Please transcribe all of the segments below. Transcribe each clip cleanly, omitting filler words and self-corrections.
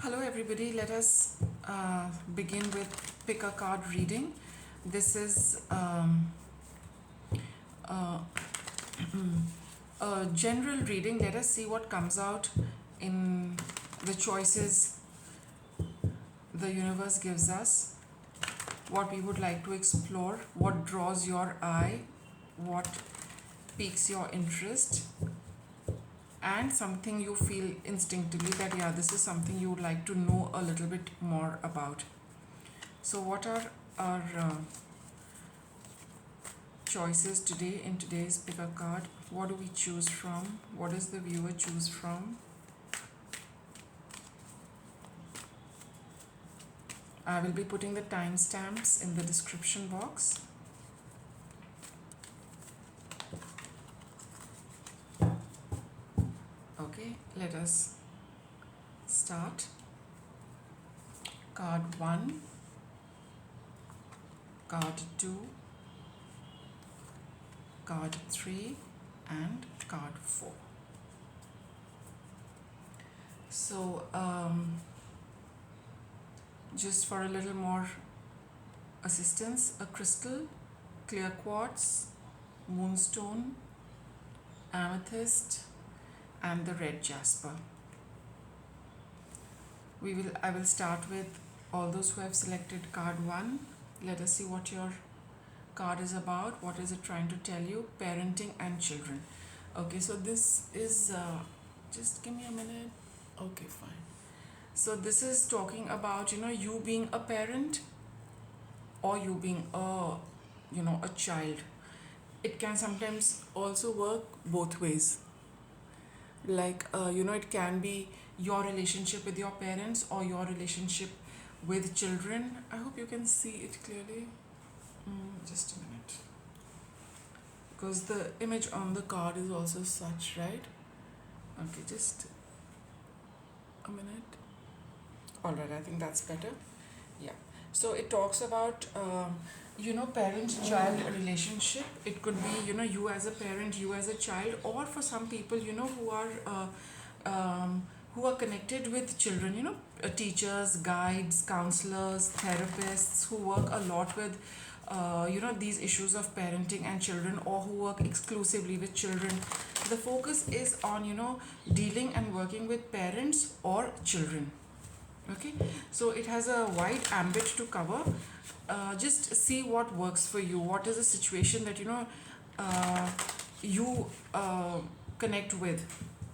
Hello everybody, let us begin with pick a card reading. This is uh, a general reading. Let us see what comes out in the choices the universe gives us, what we would like to explore, what draws your eye, what piques your interest, and something you feel instinctively that yeah, this is something you would like to know a little bit more about. So what are our choices today in today's pick a card? What do we choose from? What does the viewer choose from? I will be putting the timestamps in the description box. Okay, let us start. Card 1, card 2, card 3, and card 4. So just for a little more assistance, a crystal, clear quartz, moonstone, amethyst, and the red jasper. I will start with all those who have selected card 1. Let us see what your card is about. What is it trying to tell you? Parenting and children. Okay, so this is just give me a minute. Okay, fine. So this is talking about you being a parent or you being a child. It can sometimes also work both ways. Like it can be your relationship with your parents or your relationship with children. I hope you can see it clearly. Just a minute, because the image on the card is also such, right? Okay, just a minute. All right, I think that's better. Yeah. So it talks about parent-child relationship. It could be you as a parent, you as a child, or for some people who are connected with children. Teachers, guides, counselors, therapists who work a lot with these issues of parenting and children, or who work exclusively with children. The focus is on dealing and working with parents or children. Okay, so it has a wide ambit to cover. Just see what works for you. What is the situation that you connect with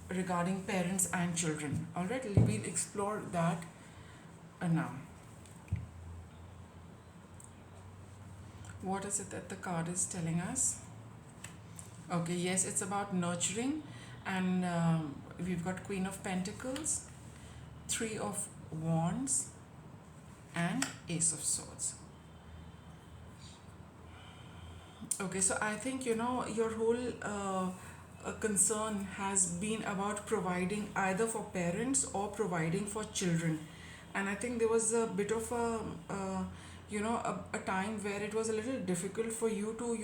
regarding parents and children? All right, we'll explore that now. What is it that the card is telling us? Okay, yes, it's about nurturing, and we've got Queen of Pentacles, Three of Wands, and Ace of Swords. Okay, so I think your whole concern has been about providing either for parents or providing for children, and I think there was a bit of a time where it was a little difficult for you to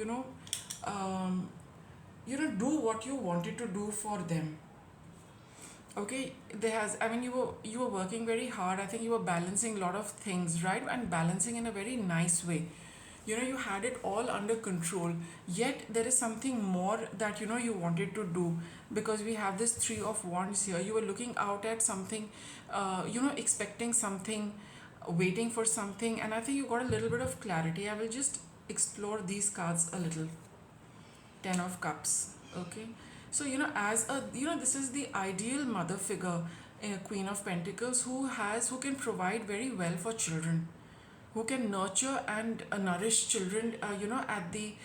do what you wanted to do for them. Okay, you were working very hard. I think you were balancing a lot of things, right? And balancing in a very nice way. You had it all under control, yet there is something more that you wanted to do, because we have this Three of Wands here. You were looking out at something, expecting something, waiting for something, and I think you got a little bit of clarity. I will just explore these cards a little. Ten of Cups. Okay, so as a this is the ideal mother figure, a Queen of Pentacles, who can provide very well for children, who can nurture and nourish children, at the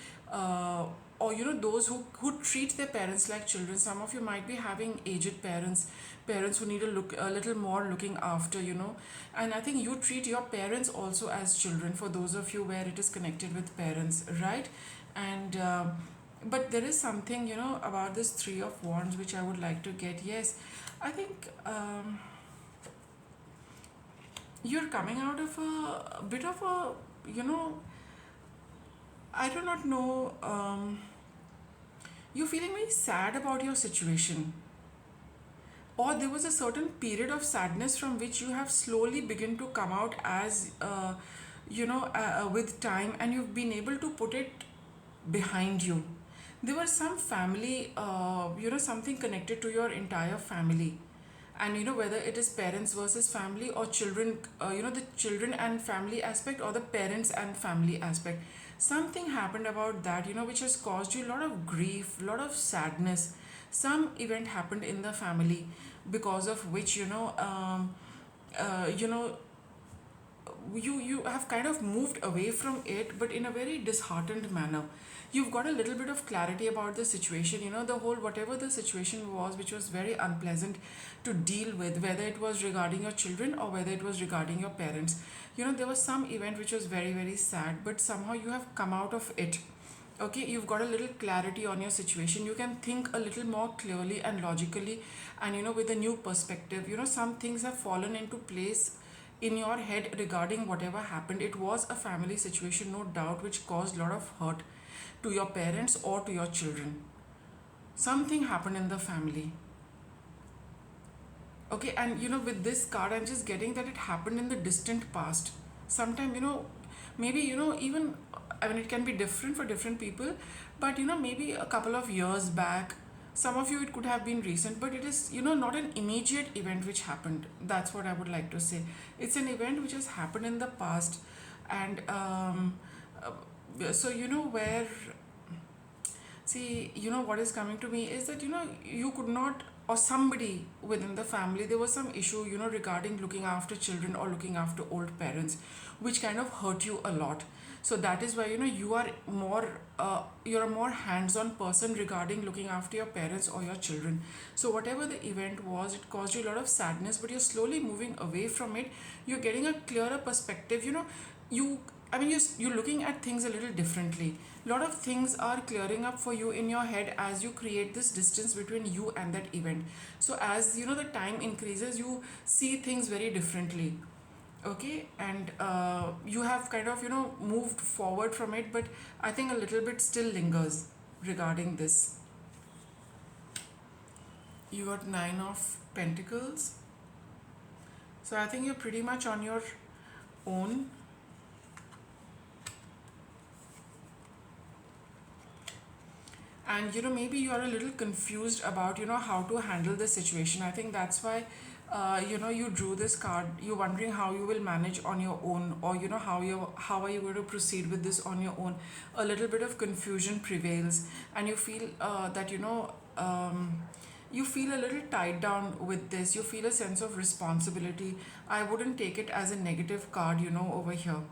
or those who treat their parents like children. Some of you might be having aged parents who need a little more looking after, and I think you treat your parents also as children, for those of you where it is connected with parents, right? And but there is something about this Three of Wands which I would like to get. Yes, I think you're coming out of a bit of a I do not know, you're feeling very sad about your situation. or there was a certain period of sadness from which you have slowly begun to come out as with time, and you've been able to put it behind you. There was some family, something connected to your entire family, and whether it is parents versus family, or children, the children and family aspect, or the parents and family aspect. Something happened about that, which has caused you a lot of grief, a lot of sadness. Some event happened in the family because of which you know you have kind of moved away from it, but in a very disheartened manner. You've got a little bit of clarity about the situation, the whole, whatever the situation was, which was very unpleasant to deal with, whether it was regarding your children or whether it was regarding your parents. There was some event which was very, very sad, but somehow you have come out of it. Okay, you've got a little clarity on your situation. You can think a little more clearly and logically, and with a new perspective. Some things have fallen into place in your head regarding whatever happened. It was a family situation, no doubt, which caused a lot of hurt to your parents or to your children. Something happened in the family. Okay, and with this card, I'm just getting that it happened in the distant past. Sometime, maybe, even, I mean, it can be different for different people, but maybe a couple of years back. Some of you, it could have been recent, but it is, not an immediate event which happened. That's what I would like to say. It's an event which has happened in the past, and so where, see, what is coming to me is that you could not, or somebody within the family, there was some issue regarding looking after children or looking after old parents, which kind of hurt you a lot. So that is why you are more you're a more hands-on person regarding looking after your parents or your children. So whatever the event was, it caused you a lot of sadness, but you're slowly moving away from it. You're getting a clearer perspective. You I mean, you're looking at things a little differently. A lot of things are clearing up for you in your head as you create this distance between you and that event. So as the time increases, you see things very differently. Okay, and you have kind of moved forward from it, but I think a little bit still lingers regarding this. You got 9 of Pentacles. So I think you're pretty much on your own. And maybe you are a little confused about how to handle the situation. I think that's why you drew this card. You're wondering how you will manage on your own, or how are you going to proceed with this on your own. A little bit of confusion prevails, and you feel that you feel a little tied down with this. You feel a sense of responsibility. I wouldn't take it as a negative card over here.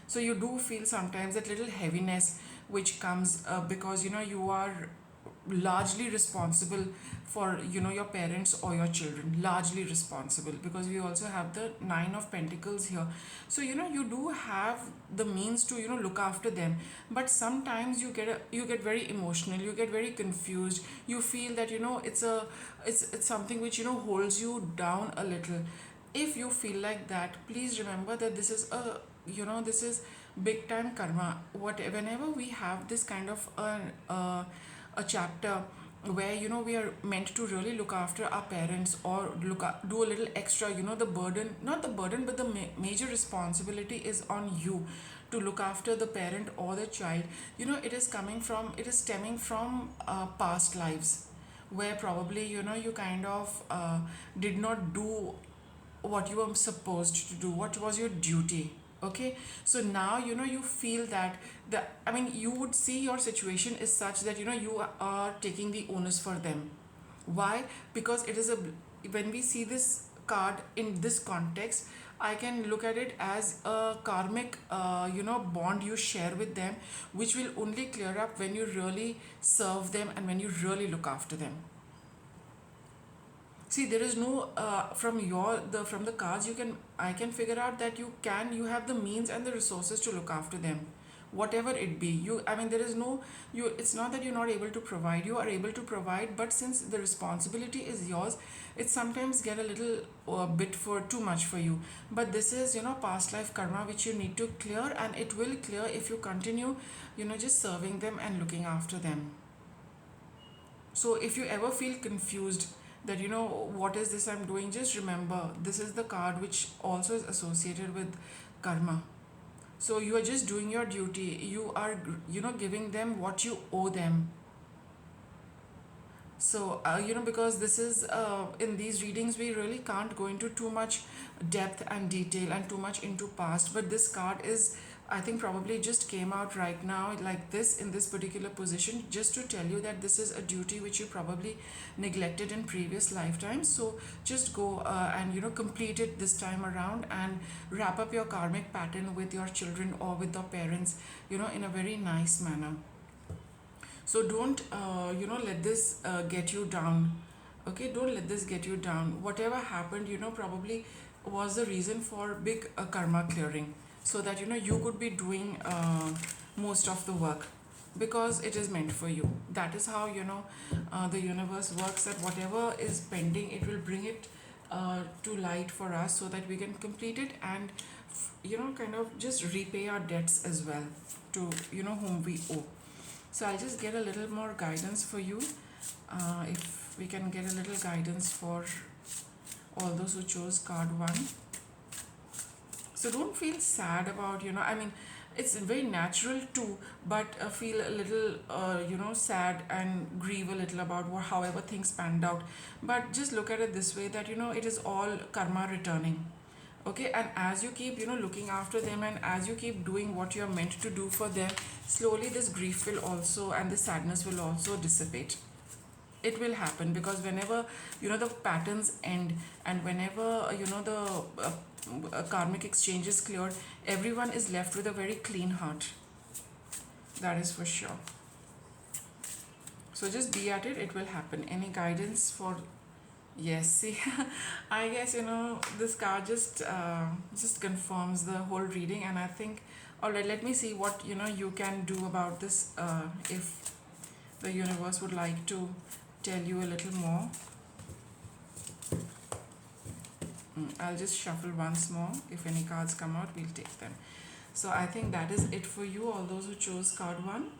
So you do feel sometimes that little heaviness which comes because you are largely responsible for your parents or your children. Largely responsible, because we also have the 9 of Pentacles here. So you do have the means to look after them, but sometimes you get very emotional, you get very confused. You feel that it's something which holds you down a little. If you feel like that, please remember that this is this is big time karma. Whenever we have this kind of a chapter where we are meant to really look after our parents, or do a little extra, the burden, not the burden, but the major responsibility is on you to look after the parent or the child. It is stemming from past lives, where probably you kind of did not do what you were supposed to do, what was your duty. Okay, so now you feel that you would see your situation is such that you are taking the onus for them. Why? Because it is when we see this card in this context, I can look at it as a karmic bond you share with them, which will only clear up when you really serve them and when you really look after them. See, there is no from the cards I can figure out that you have the means and the resources to look after them, whatever it be. There is no it's not that you're not able to provide. You are able to provide, but since the responsibility is yours, it sometimes get a little bit for too much for you. But this is past life karma which you need to clear, and it will clear if you continue just serving them and looking after them. So if you ever feel confused that what is this I'm doing. Just remember, this is the card which also is associated with karma. So you are just doing your duty. You are giving them what you owe them. So because this is in these readings we really can't go into too much depth and detail and too much into past, but this card is, I think, probably just came out right now like this in this particular position, just to tell you that this is a duty which you probably neglected in previous lifetimes. So just go and complete it this time around, and wrap up your karmic pattern with your children or with the parents in a very nice manner. So don't let this get you down. Okay, don't let this get you down. Whatever happened probably was the reason for big karma clearing, so that you could be doing most of the work, because it is meant for you. That is how the universe works, that whatever is pending, it will bring it to light for us, so that we can complete it, and kind of just repay our debts as well to whom we owe. So I'll just get a little more guidance for you. If we can get a little guidance for all those who chose card 1. So don't feel sad about, I mean, it's very natural too, but feel a little, sad and grieve a little about however things panned out. But just look at it this way, that, it is all karma returning. Okay, and as you keep looking after them, and as you keep doing what you're meant to do for them, slowly this grief will also, and this sadness will also dissipate. It will happen, because whenever the patterns end, and whenever the karmic exchange is cleared, everyone is left with a very clean heart. That is for sure. So just be at it, it will happen. Any guidance for... Yes, see, I guess this card just confirms the whole reading, and I think, all right, let me see what you can do about this. If the universe would like to tell you a little more, I'll just shuffle once more. If any cards come out, we'll take them. So I think that is it for you, all those who chose card 1.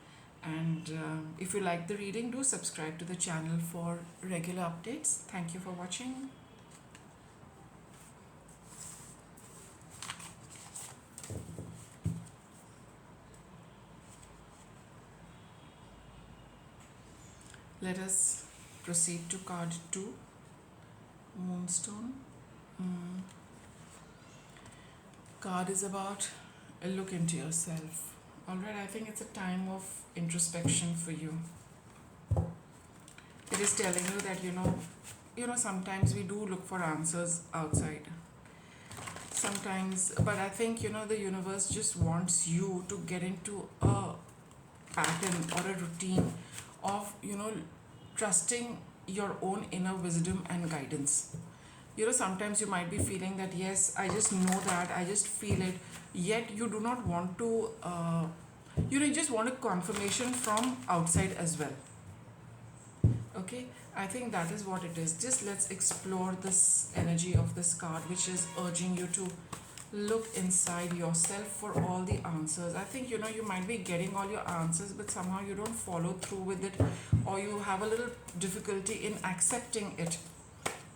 And if you like the reading, do subscribe to the channel for regular updates. Thank you for watching. Let us proceed to card 2, Moonstone. Card is about a look into yourself. Alright, I think it's a time of introspection for you. It is telling you that sometimes we do look for answers outside. Sometimes, but I think the universe just wants you to get into a pattern or a routine of trusting your own inner wisdom and guidance. Sometimes you might be feeling that, yes, I just know that, I just feel it, yet you do not want to, you just want a confirmation from outside as well. Okay, I think that is what it is. Just let's explore this energy of this card, which is urging you to look inside yourself for all the answers. I think you might be getting all your answers, but somehow you don't follow through with it, or you have a little difficulty in accepting it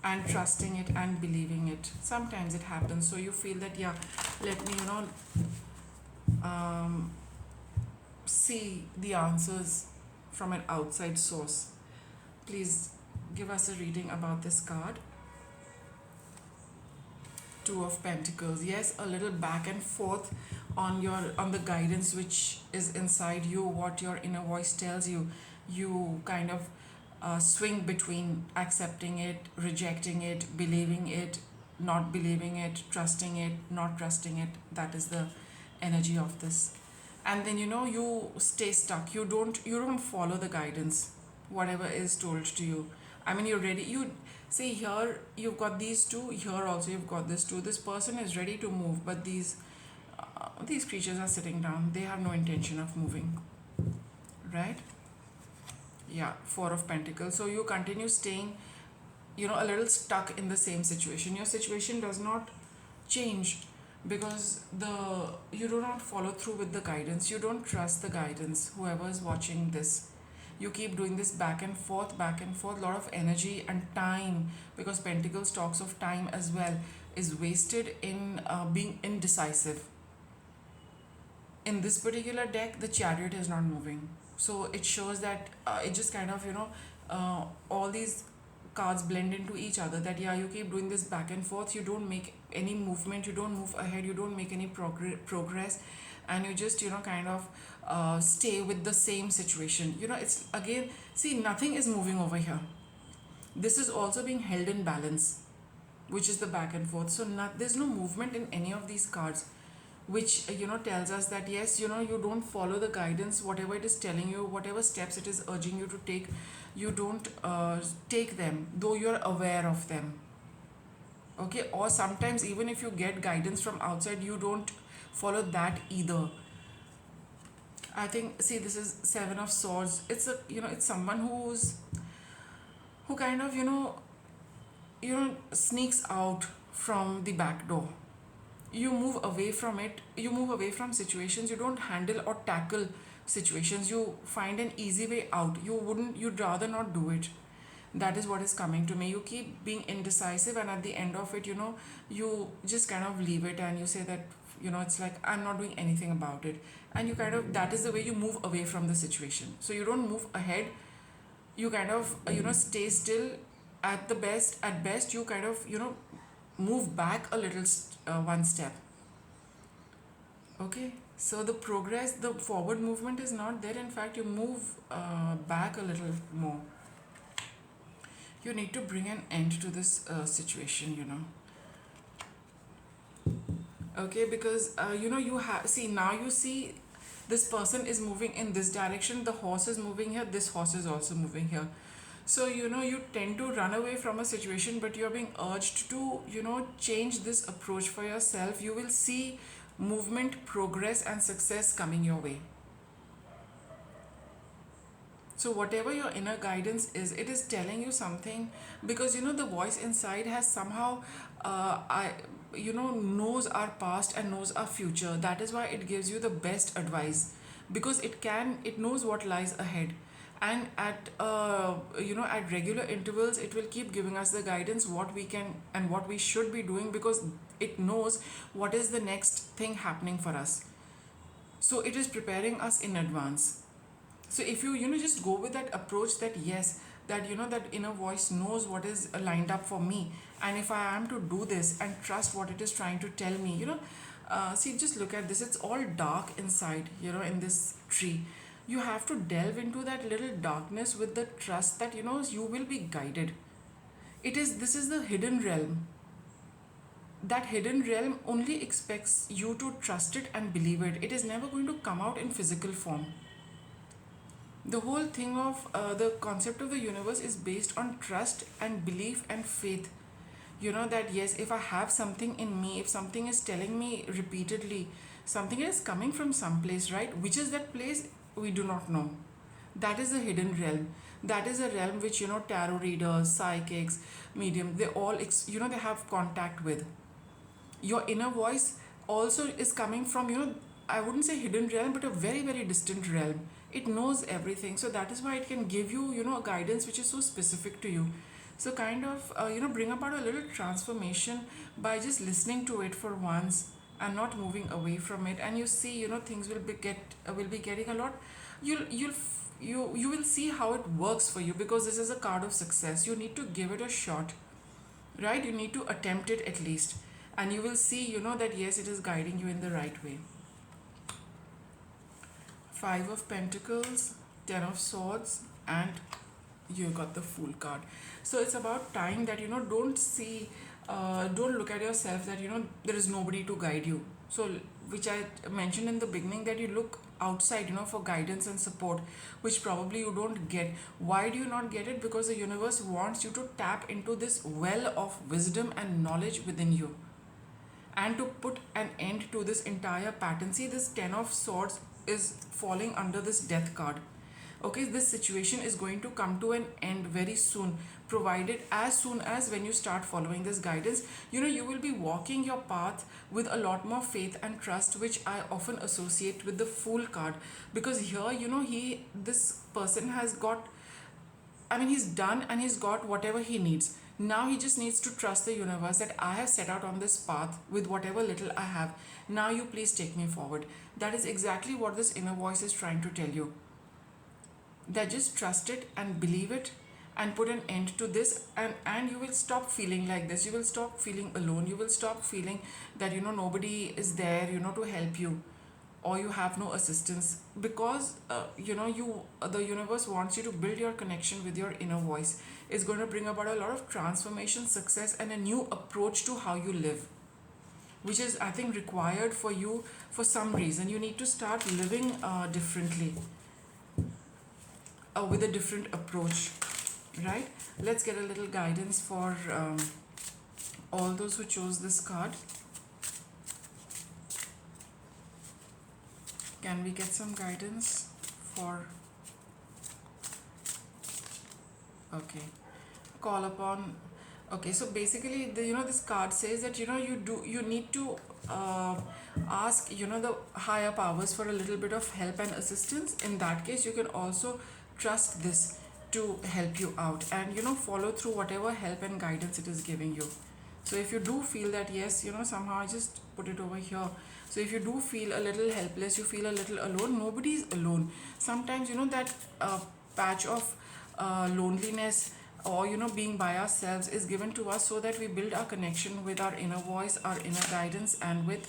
and trusting it and believing it. Sometimes it happens, so you feel that, yeah, let me see the answers from an outside source. Please give us a reading about this card. 2 of Pentacles. Yes, a little back and forth on the guidance which is inside you, what your inner voice tells you. You kind of swing between accepting it, rejecting it, believing it, not believing it, trusting it, not trusting it. That is the energy of this. And then you stay stuck. You don't follow the guidance, whatever is told to you. I mean, you're ready. You see, here you've got these 2, here also you've got this 2. This person is ready to move, but these creatures are sitting down. They have no intention of moving, right? Yeah, 4 of Pentacles. So you continue staying a little stuck in the same situation. Your situation does not change, because you do not follow through with the guidance. You don't trust the guidance, whoever is watching this. You keep doing this back and forth, a lot of energy and time, because Pentacles talks of time as well, is wasted in being indecisive. In this particular deck, the Chariot is not moving. So it shows that it just kind of, all these cards blend into each other, that yeah, you keep doing this back and forth, you don't make any movement, you don't move ahead, you don't make any progress, and you just, kind of stay with the same situation. It's again, see, nothing is moving over here. This is also being held in balance, which is the back and forth. So there's no movement in any of these cards, which tells us that yes, you don't follow the guidance, whatever it is telling you, whatever steps it is urging you to take, you don't take them, though you're aware of them. Okay, or sometimes even if you get guidance from outside, you don't follow that either. I think, see, this is Seven of Swords. It's a, it's someone who kind of, sneaks out from the back door. You move away from it, you move away from situations, you don't handle or tackle situations, you find an easy way out, you'd rather not do it. That is what is coming to me. You keep being indecisive, and at the end of it, you just kind of leave it, and you say that, it's like, I'm not doing anything about it. And you kind of, that is the way you move away from the situation. So you don't move ahead, you kind of, stay still. At best, you kind of, move back a little, one step. Okay, so the progress, the forward movement is not there. In fact, you move back a little more. You need to bring an end to this situation. Okay, because you have, see, now you see this person is moving in this direction, the horse is moving here, this horse is also moving here. So you tend to run away from a situation, but you're being urged to change this approach for yourself. You will see movement, progress, and success coming your way. So whatever your inner guidance is, it is telling you something, because the voice inside has somehow knows our past and knows our future. That is why it gives you the best advice, because it knows what lies ahead. And at at regular intervals, it will keep giving us the guidance, what we can and what we should be doing, because it knows what is the next thing happening for us. So it is preparing us in advance. So if you just go with that approach, that yes, that that inner voice knows what is lined up for me, and if I am to do this and trust what it is trying to tell me, see, just look at this, it's all dark inside, in this tree. You have to delve into that little darkness with the trust that you will be guided. This is the hidden realm. That hidden realm only expects you to trust it and believe it. It is never going to come out in physical form. The whole thing of the concept of the universe is based on trust and belief and faith. That yes, if I have something in me, if something is telling me repeatedly, something is coming from some place, right? Which is that place, we do not know. That is the hidden realm. That is a realm which tarot readers, psychics, medium, they all they have contact with. Your inner voice also is coming from I wouldn't say hidden realm, but a very, very distant realm. It knows everything, so that is why it can give you a guidance which is so specific to you. So kind of bring about a little transformation by just listening to it for once and not moving away from it, and you see things will be getting a lot. You will see how it works for you, because this is a card of success. You need to give it a shot, right? You need to attempt it at least, and you will see that yes, it is guiding you in the right way. Five of Pentacles, Ten of Swords, and you got the Fool card. So it's about time that don't look at yourself that there is nobody to guide you. So which I mentioned in the beginning, that you look outside for guidance and support, which probably you don't get. Why do you not get it? Because the universe wants you to tap into this well of wisdom and knowledge within you, and to put an end to this entire pattern. See, this Ten of Swords is falling under this Death card. Okay, this situation is going to come to an end very soon, provided as soon as when you start following this guidance, you will be walking your path with a lot more faith and trust, which I often associate with the Fool card. Because here, this person has got, he's done and he's got whatever he needs. Now he just needs to trust the universe that I have set out on this path with whatever little I have. Now you please take me forward. That is exactly what this inner voice is trying to tell you. That just trust it and believe it and put an end to this, and you will stop feeling like this. You will stop feeling alone. You will stop feeling that nobody is there to help you, or you have no assistance, because the universe wants you to build your connection with your inner voice. It's going to bring about a lot of transformation, success, and a new approach to how you live, which is, I think, required for you. For some reason you need to start living differently, with a different approach, right? Let's get a little guidance for all those who chose this card. Can we get some guidance for, okay, call upon, okay, so basically this card says that you need to ask the higher powers for a little bit of help and assistance. In that case, you can also trust this to help you out, and follow through whatever help and guidance it is giving you. So if you do feel that, yes, somehow I just put it over here. So if you do feel a little helpless, you feel a little alone, nobody is alone. Sometimes that patch of loneliness, or being by ourselves, is given to us so that we build our connection with our inner voice, our inner guidance, and with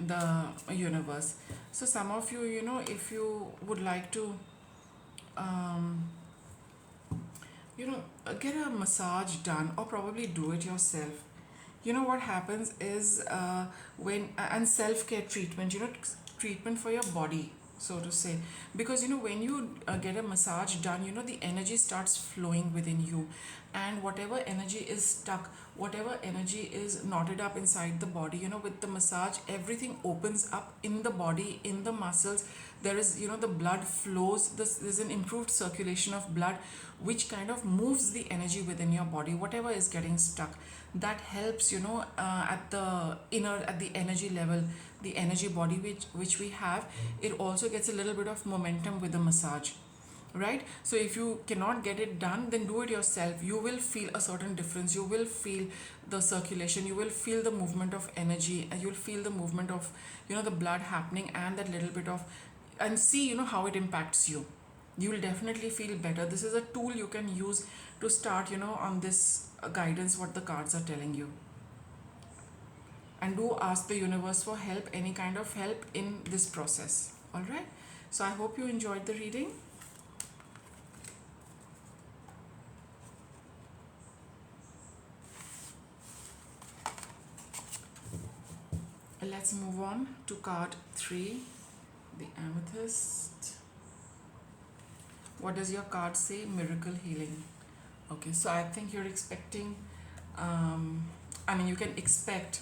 the universe. So some of you, if you would like to get a massage done, or probably do it yourself. What happens is, when and self-care treatment, treatment for your body, so to say. Because when you get a massage done, the energy starts flowing within you, and whatever energy is stuck, whatever energy is knotted up inside the body, with the massage, everything opens up in the body, in the muscles. There is, the blood flows. There's an improved circulation of blood, which kind of moves the energy within your body, whatever is getting stuck. That helps, at the energy level, the energy body which we have. It also gets a little bit of momentum with the massage, right? So if you cannot get it done, then do it yourself. You will feel a certain difference. You will feel the circulation, you will feel the movement of energy, and you'll feel the movement of the blood happening, and that little bit of, and see how it impacts you. You will definitely feel better. This is a tool you can use to start on this guidance what the cards are telling you. And do ask the universe for help, any kind of help in this process. All right, so I hope you enjoyed the reading. Let's move on to card 3, the amethyst. What does your card say? Miracle healing. Okay, so I think you're expecting, you can expect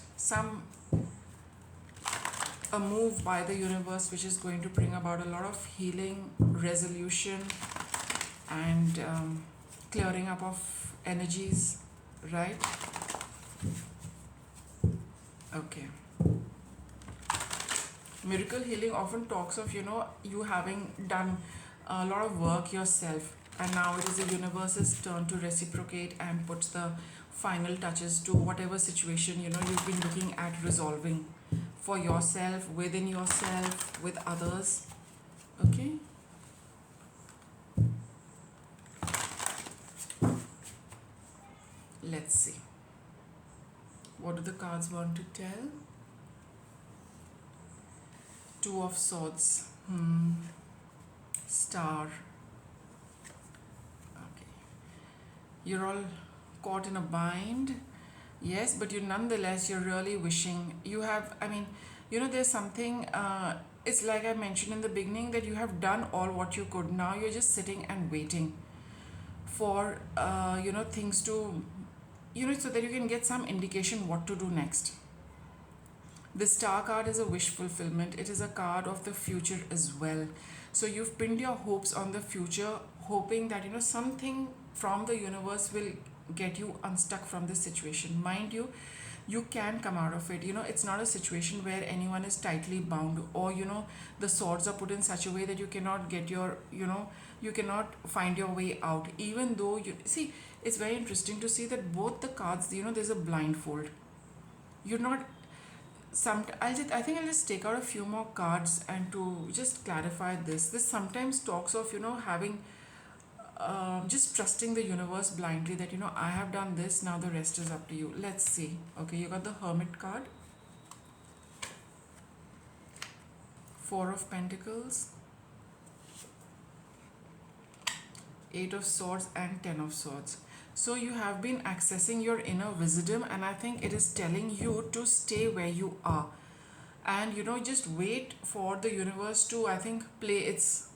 a move by the universe, which is going to bring about a lot of healing, resolution, and clearing up of energies, right? Okay. Miracle healing often talks of you having done a lot of work yourself, and now it is the universe's turn to reciprocate and put the final touches to whatever situation you've been looking at resolving for yourself, within yourself, with others. Okay, let's see, what do the cards want to tell? Two of Swords, Star. Okay, you're all caught in a bind. Yes, but you're really wishing you have, there's something, it's like I mentioned in the beginning, that you have done all what you could. Now you're just sitting and waiting for things to, so that you can get some indication what to do next. The Star card is a wish fulfillment. It is a card of the future as well. So you've pinned your hopes on the future, hoping that something from the universe will get you unstuck from this situation. Mind you, you can come out of it. It's not a situation where anyone is tightly bound, or the swords are put in such a way that you cannot get your you cannot find your way out. Even though you see, it's very interesting to see that both the cards, there's a blindfold. You're not some I think I'll just take out a few more cards and to just clarify this sometimes talks of having just trusting the universe blindly, that I have done this, now the rest is up to you. Let's see. Okay, you got the Hermit card, Four of Pentacles, Eight of Swords, and Ten of Swords. So you have been accessing your inner wisdom, and I think it is telling you to stay where you are, and just wait for the universe to, I think, play its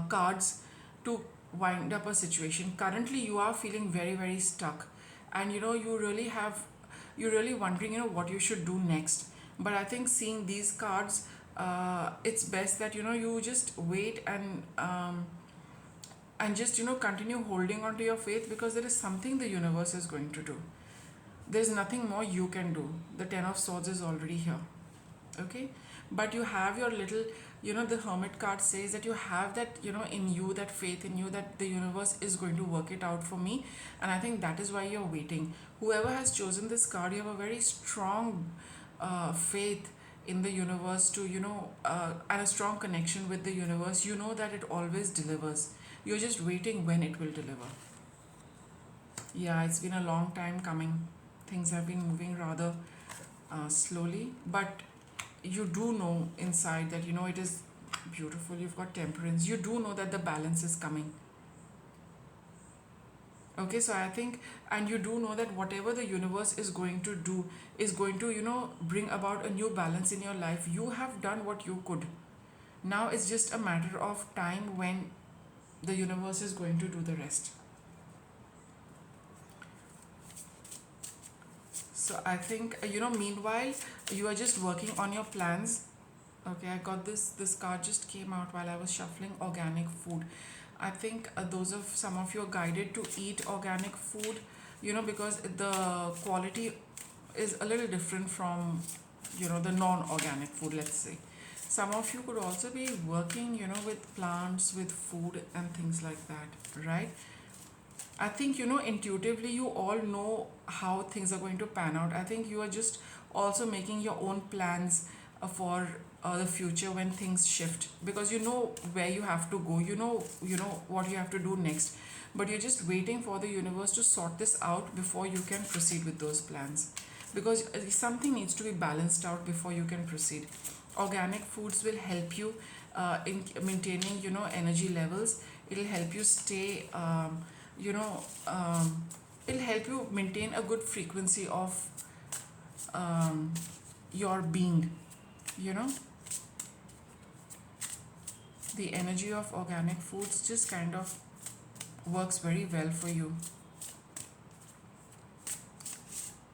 cards to wind up a situation. Currently you are feeling very, very stuck, and you're really wondering what you should do next. But I think seeing these cards, it's best that you just wait and just continue holding on to your faith, because there is something the universe is going to do. There's nothing more you can do. The Ten of Swords is already here. Okay, but you have your little, the Hermit card says that you have that, in you, that faith in you, that the universe is going to work it out for me. And I think that is why you're waiting. Whoever has chosen this card, you have a very strong faith in the universe to and a strong connection with the universe. You know that it always delivers. You're just waiting when it will deliver. Yeah, it's been a long time coming. Things have been moving rather slowly, but you do know inside that it is beautiful. You've got Temperance. You do know that the balance is coming. Okay, so I think, and you do know that whatever the universe is going to do is going to bring about a new balance in your life. You have done what you could. Now it's just a matter of time when the universe is going to do the rest. So I think, meanwhile, you are just working on your plans. Okay, I got this card just came out while I was shuffling. Organic food. I think some of you are guided to eat organic food, because the quality is a little different from, the non-organic food, let's say. Some of you could also be working, with plants, with food and things like that, right? I think, intuitively you all know how things are going to pan out. I think you are just also making your own plans for the future when things shift, because you know where you have to go, what you have to do next, but you're just waiting for the universe to sort this out before you can proceed with those plans, because something needs to be balanced out before you can proceed. Organic foods will help you in maintaining energy levels. It'll help you stay it'll help you maintain a good frequency of your being. The energy of organic foods just kind of works very well for you.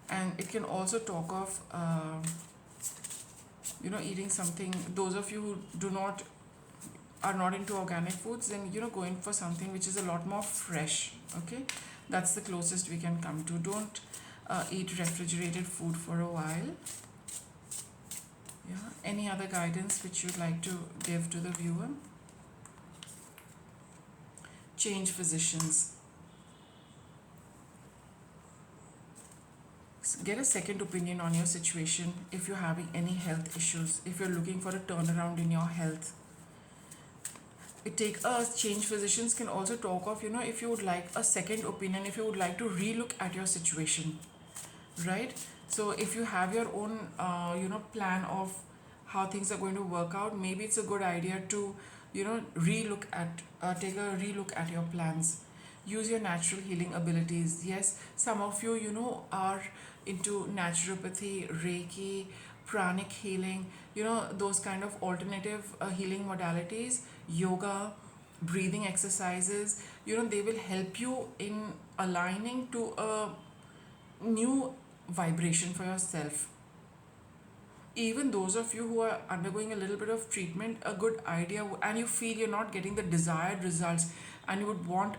And it can also talk of eating something. Those of you who are not into organic foods, then go in for something which is a lot more fresh. Okay, that's the closest we can come to. Don't eat refrigerated food for a while. Yeah, any other guidance which you'd like to give to the viewer? Change physicians. Get a second opinion on your situation if you're having any health issues, if you're looking for a turnaround in your health. Change physicians can also talk of, if you would like a second opinion, if you would like to relook at your situation, right? So if you have your own, plan of how things are going to work out, maybe it's a good idea to, take a relook at your plans. Use your natural healing abilities. Yes, some of you, are into naturopathy, Reiki, pranic healing, those kind of alternative healing modalities, yoga, breathing exercises, they will help you in aligning to a new vibration for yourself. even those of you who are undergoing a little bit of treatment, a good idea, and you feel you're not getting the desired results, and you would want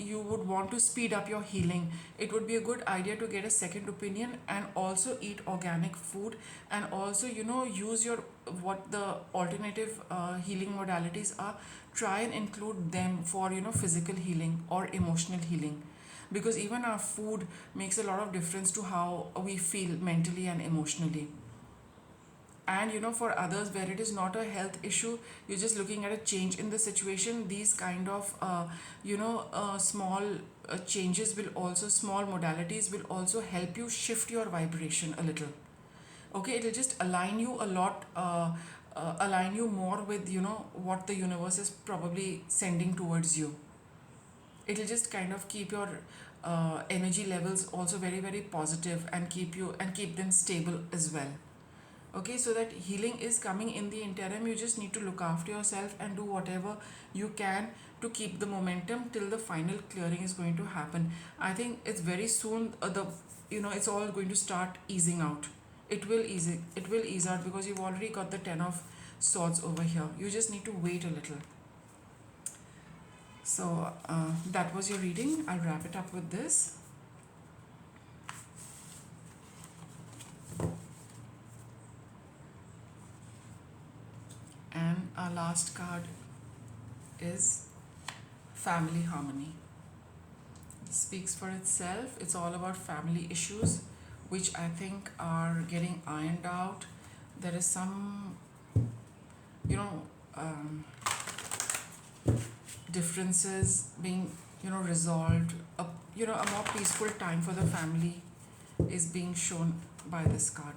you would want to speed up your healing, it would be a good idea to get a second opinion and also eat organic food, and also use your what the alternative healing modalities are. Try and include them for physical healing or emotional healing, because even our food makes a lot of difference to how we feel mentally and emotionally. And for others where it is not a health issue, you're just looking at a change in the situation, these kind of small changes will also, small modalities will also help you shift your vibration a little. Okay, it'll just align you a lot, align you more with what the universe is probably sending towards you. It'll just kind of keep your energy levels also very very positive, and keep them stable as well. Okay, so that healing is coming in the interim. You just need to look after yourself and do whatever you can to keep the momentum till the final clearing is going to happen. I think it's very soon, the it's all going to start easing out. It will ease out, because you've already got the 10 of swords over here. You just need to wait a little. So that was your reading. I'll wrap it up with this. And our last card is family harmony. It speaks for itself. It's all about family issues, which I think are getting ironed out. There is some, differences being, resolved. A more peaceful time for the family is being shown by this card.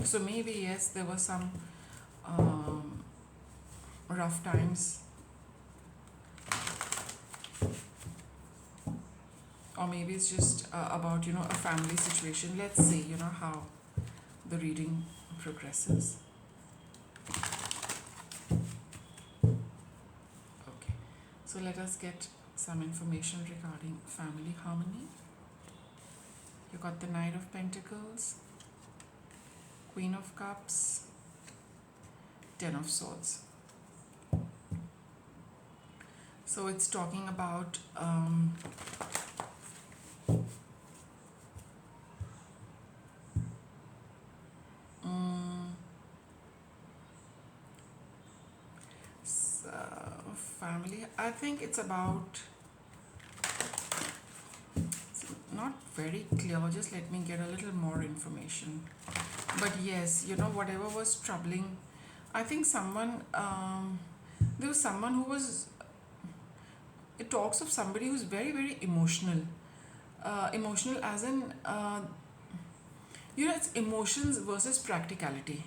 So maybe yes, there were some rough times, or maybe it's just about a family situation. Let's see how the reading progresses. Okay, so let us get some information regarding family harmony. You got the Knight of Pentacles, Queen of Cups, 10 of Swords. So it's talking about family. I think it's about, it's not very clear. Just let me get a little more information. But yes, whatever was troubling, I think someone, there was someone who was, it talks of somebody who's very very emotional. Emotional as in, it's emotions versus practicality.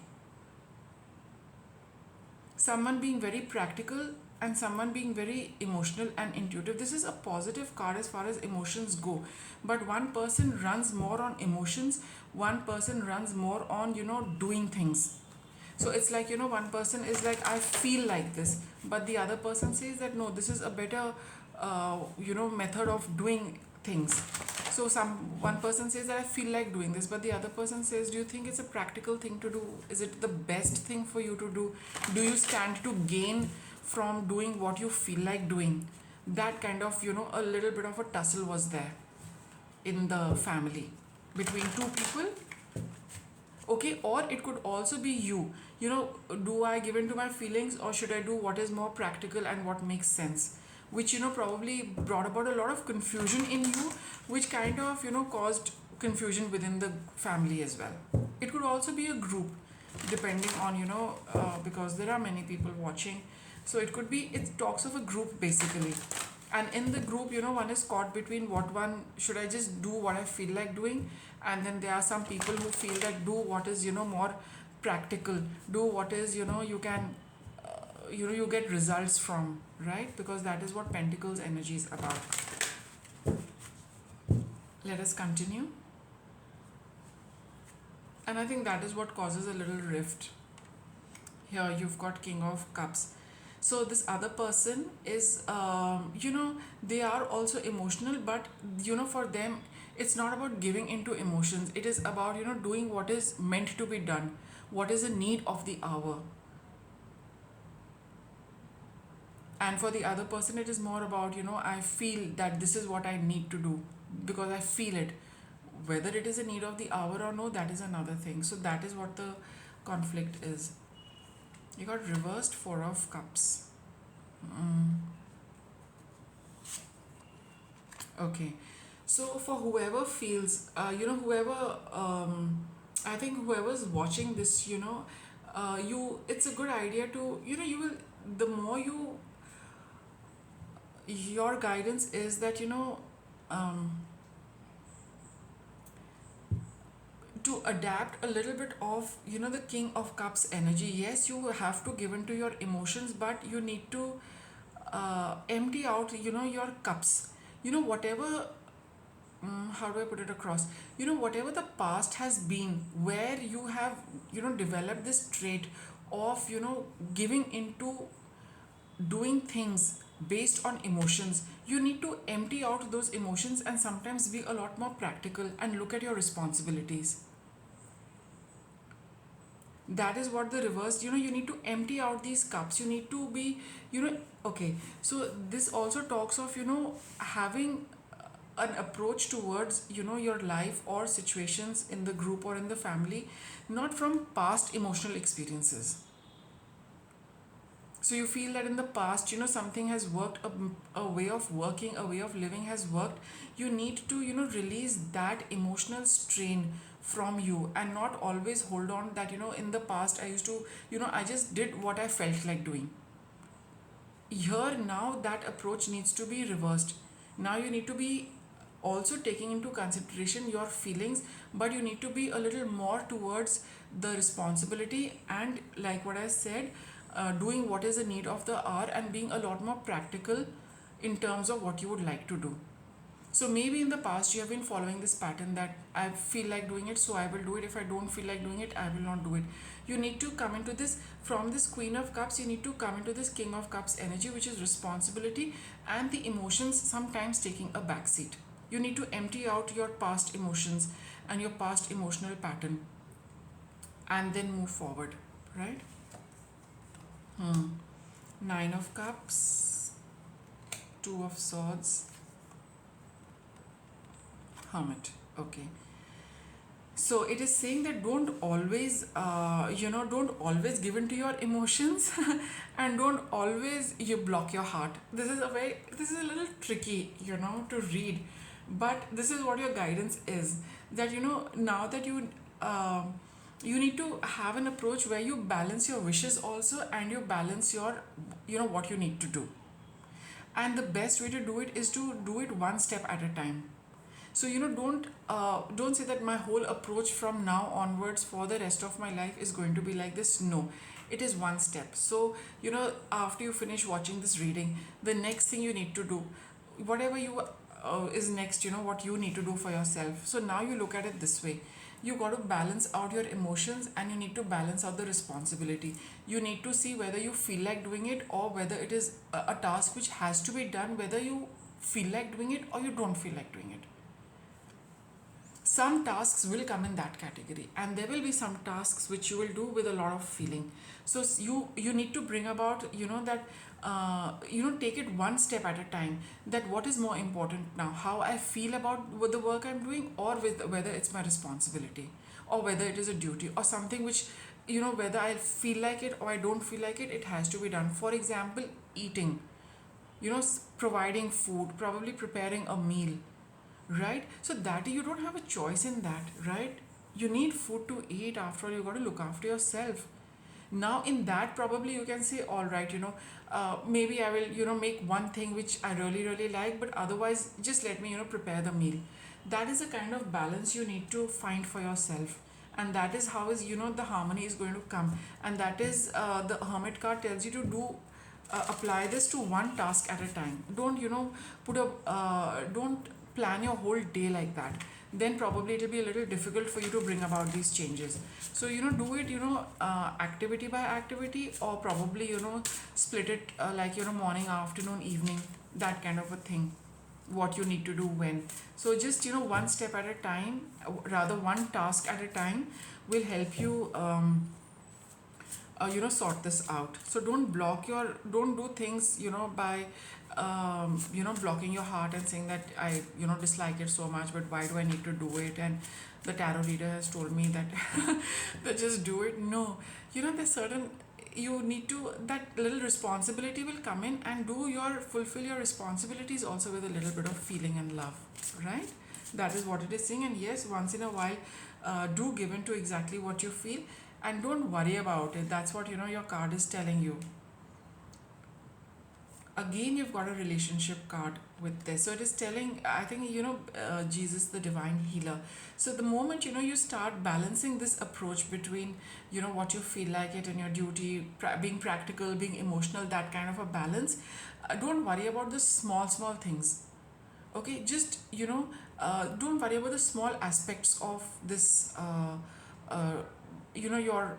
Someone being very practical and someone being very emotional and intuitive. This is a positive card as far as emotions go, but one person runs more on emotions, one person runs more on doing things. So it's like one person is like, I feel like this, but the other person says that no, this is a better method of doing things. So one person says that I feel like doing this, but the other person says, do you think it's a practical thing to do? Is it the best thing for you to do? Do you stand to gain from doing what you feel like doing? That kind of a little bit of a tussle was there in the family between two people. Okay, or it could also be you. Do I give in to my feelings, or should I do what is more practical and what makes sense? Which probably brought about a lot of confusion in you, which kind of caused confusion within the family as well. It could also be a group, depending on because there are many people watching. So it could be, it talks of a group basically, and in the group one is caught between what one, should I just do what I feel like doing, and then there are some people who feel that do what is more practical, do what is you can you get results from, right? Because that is what Pentacles energy is about. Let us continue. And I think that is what causes a little rift. Here you've got King of Cups. So this other person is they are also emotional, but for them It's not about giving into emotions. It is about, doing what is meant to be done, what is a need of the hour. And for the other person, it is more about, I feel that this is what I need to do because I feel it. Whether it is a need of the hour or no, that is another thing. So that is what the conflict is. You got reversed Four of Cups. Mm. Okay. So for whoever feels, whoever, I think whoever's watching this, it's a good idea to, you will, the more you, your guidance is that, um, to adapt a little bit of, the King of Cups energy. Yes, you have to give into your emotions, but you need to empty out, your cups. Whatever, how do I put it across? Whatever the past has been, where you have, developed this trait of, giving into doing things based on emotions, you need to empty out those emotions and sometimes be a lot more practical and look at your responsibilities. That is what the reverse, you need to empty out these cups. You need to be, okay. So this also talks of, having an approach towards, your life or situations in the group or in the family, not from past emotional experiences. So you feel that in the past, something has worked, a way of working, a way of living has worked. You need to, release that emotional strain from you and not always hold on that, in the past I used to, I just did what I felt like doing. Here now that approach needs to be reversed. Now you need to be also taking into consideration your feelings, but you need to be a little more towards the responsibility and, like what I said, doing what is the need of the hour and being a lot more practical in terms of what you would like to do. So maybe in the past you have been following this pattern that I feel like doing it, so I will do it. If I don't feel like doing it, I will not do it. You need to come into this, from this Queen of Cups, you need to come into this King of Cups energy, which is responsibility and the emotions sometimes taking a backseat. You need to empty out your past emotions and your past emotional pattern and then move forward, right? Nine of Cups, Two of Swords, Hermit. Okay. So it is saying that don't always, don't always give in to your emotions and don't always you block your heart. This is a little tricky, to read, but this is what your guidance is. That, now that you need to have an approach where you balance your wishes also and you balance your, what you need to do. And the best way to do it is to do it one step at a time. So, don't say that my whole approach from now onwards for the rest of my life is going to be like this. No, it is one step. So, after you finish watching this reading, the next thing you need to do, whatever you is next, what you need to do for yourself. So now you look at it this way. You got to balance out your emotions and you need to balance out the responsibility. You need to see whether you feel like doing it or whether it is a task which has to be done, whether you feel like doing it or you don't feel like doing it. Some tasks will come in that category and there will be some tasks which you will do with a lot of feeling. So you need to bring about, that take it one step at a time, that what is more important now, how I feel about with the work I'm doing, or with whether it's my responsibility or whether it is a duty or something which, whether I feel like it or I don't feel like it, it has to be done. For example, eating, providing food, probably preparing a meal, right? So that you don't have a choice in that, right? You need food to eat. After all, you got to look after yourself. Now in that, probably you can say, all right, maybe I will, make one thing which I really like, but otherwise just let me, prepare the meal. That is the kind of balance you need to find for yourself, and that is how is, the harmony is going to come. And that is, the Hermit card tells you to do, apply this to one task at a time. Don't, don't plan your whole day like that. Then probably it will be a little difficult for you to bring about these changes. So, do it, activity by activity, or probably, split it, like, morning, afternoon, evening, that kind of a thing. what you need to do when. So just, one step at a time, rather one task at a time, will help you sort this out. So don't do things, by blocking your heart and saying that I, dislike it so much, but why do I need to do it, and the tarot reader has told me that that just do it. No, there's certain, you need to, that little responsibility will come in, and fulfill your responsibilities also with a little bit of feeling and love, right? That is what it is saying. And yes, once in a while, do give in to exactly what you feel, and don't worry about it. That's what, your card is telling you. Again, you've got a relationship card with this, so it is telling, I think, Jesus, the divine healer. So the moment, you start balancing this approach between, what you feel like it and your duty, being practical, being emotional, that kind of a balance. Don't worry about the small things. Okay, just, don't worry about the small aspects of this, uh, your,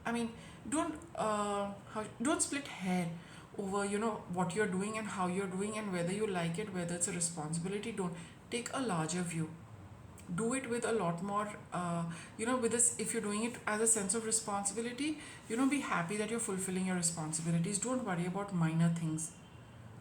I mean, don't split hair over, what you're doing and how you're doing and whether you like it, whether it's a responsibility. Don't, take a larger view. Do it with a lot more, with this. If you're doing it as a sense of responsibility, be happy that you're fulfilling your responsibilities. Don't worry about minor things.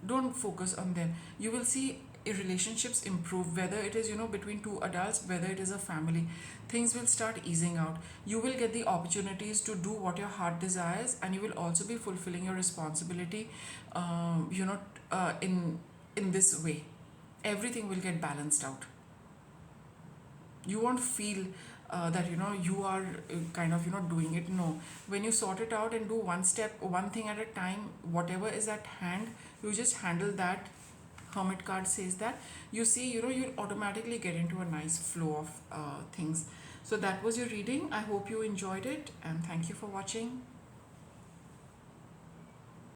Don't focus on them. You will see relationships improve, whether it is, between two adults, whether it is a family. Things will start easing out. You will get the opportunities to do what your heart desires, and you will also be fulfilling your responsibility, in this way. Everything will get balanced out. You won't feel that, you are kind of, doing it. No, when you sort it out and do one thing at a time, whatever is at hand, you just handle that. Hermit card says that, you see, you'll automatically get into a nice flow of things. So that was your reading. I hope you enjoyed it, and thank you for watching.